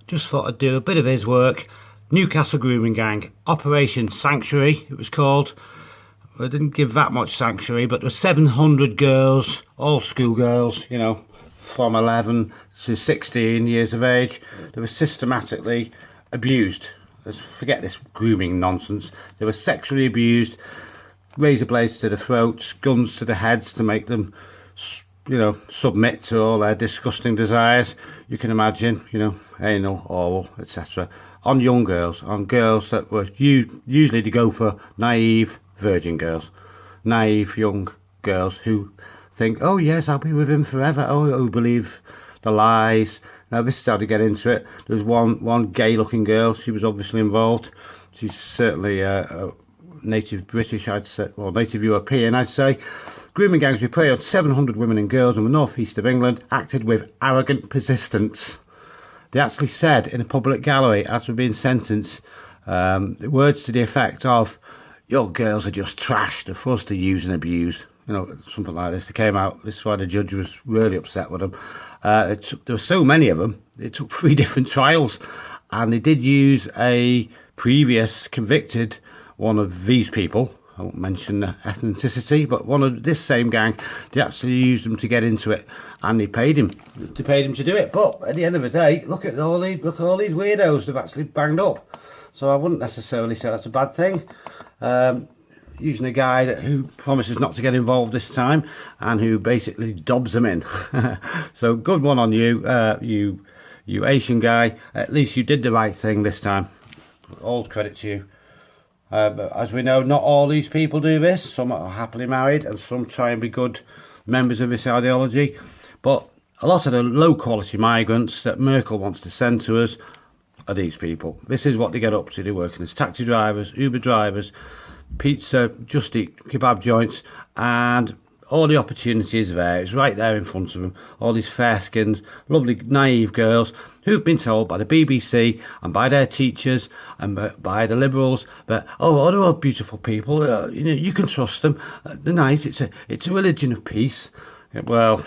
Just thought I'd do a bit of his work. Newcastle Grooming Gang, Operation Sanctuary it was called. I didn't give that much sanctuary, but there were 700 girls, all schoolgirls, you know, from 11 to 16 years of age. They were systematically abused. Let's forget this grooming nonsense. They were sexually abused, razor blades to the throats, guns to the heads to make them, you know, submit to all their disgusting desires. You can imagine, you know, anal, oral, etc. On young girls, on girls that were usually to go for naive virgin girls, naive young girls who think, oh yes, I'll be with him forever. Oh, who believe the lies. Now this is how to get into it. There was one gay-looking girl. She was obviously involved. She's certainly a native British, I'd say, or native European, I'd say. Grooming gangs who prey on 700 women and girls in the northeast of England acted with arrogant persistence. They actually said in a public gallery, as were being sentenced, words to the effect of, "Your girls are just trash. They're for us to use and abuse." You know, something like this. They came out. This is why the judge was really upset with them. There were so many of them. It took 3 different trials, and they did use a previous convicted one of these people. I won't mention the ethnicity, but one of this same gang. They actually used them to get into it, and they paid him. They paid him to do it. But at the end of the day, look at all these weirdos they've actually banged up. So I wouldn't necessarily say that's a bad thing. Using a guy who promises not to get involved this time and who basically dobs them in. So good one on you, you Asian guy. At least you did the right thing this time. All credit to you. But as we know, not all these people do this. Some are happily married and some try and be good members of this ideology. But a lot of the low quality migrants that Merkel wants to send to us are these people. This is what they get up to. They're working as taxi drivers, Uber drivers, pizza, Just Eat kebab joints, and all the opportunities there. It's right there in front of them. All these fair-skinned, lovely, naive girls who've been told by the BBC and by their teachers and by the Liberals that, oh, they're all beautiful people. You know, you can trust them. They're nice. It's a religion of peace. Well,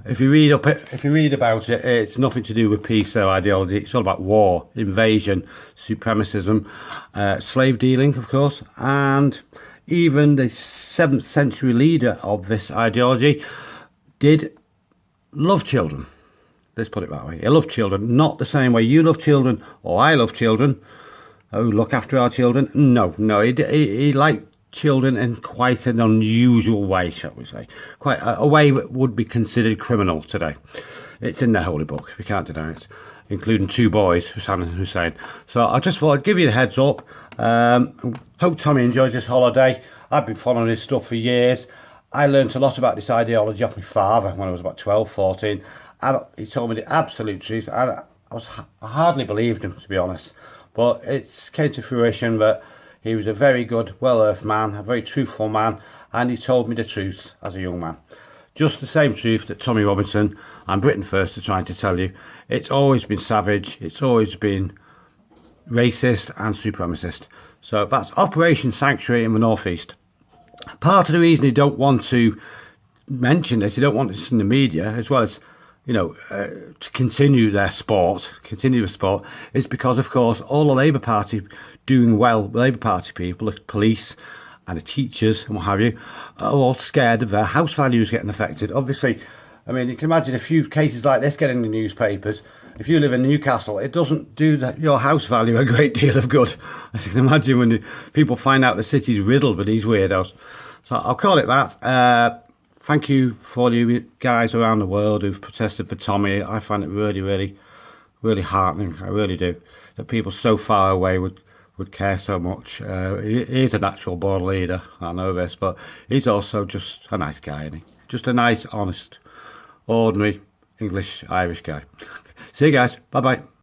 if you read about it, it's nothing to do with peace or ideology. It's all about war, invasion, supremacism, slave dealing, of course, and even the 7th century leader of this ideology did love children. Let's put it that way. He loved children, not the same way you love children or I love children. Oh, look after our children. No, he liked children in quite an unusual way, shall we say. Quite a way that would be considered criminal today. It's in the holy book, we can't deny it, including 2 boys, Hassan and Hussein. So I just thought I'd give you the heads up. Hope Tommy enjoys this holiday. I've been following his stuff for years. I learnt a lot about this ideology off my father when I was about 12, 14. And he told me the absolute truth. I hardly believed him, to be honest. But it came to fruition that he was a very good, well-earthed man, a very truthful man, and he told me the truth as a young man. Just the same truth that Tommy Robinson and Britain First are trying to tell you. It's always been savage, it's always been racist and supremacist. So that's Operation Sanctuary in the northeast. Part of the reason they don't want to mention this, they don't want this in the media, as well as, you know, to continue the sport, is because, of course, all the Labour Party doing well, Labour Party people, the police and the teachers and what have you, are all scared of their house values getting affected. Obviously, I mean, you can imagine a few cases like this getting in the newspapers. If you live in Newcastle, it doesn't do your house value a great deal of good. As you can imagine, when people find out the city's riddled with these weirdos. So I'll call it that. Thank you for all you guys around the world who've protested for Tommy. I find it really, really, really heartening. I really do. That people so far away would care so much. He is a natural born leader, I know this, but he's also just a nice guy, isn't he? Just a nice, honest, ordinary English, Irish guy. See you guys. Bye-bye.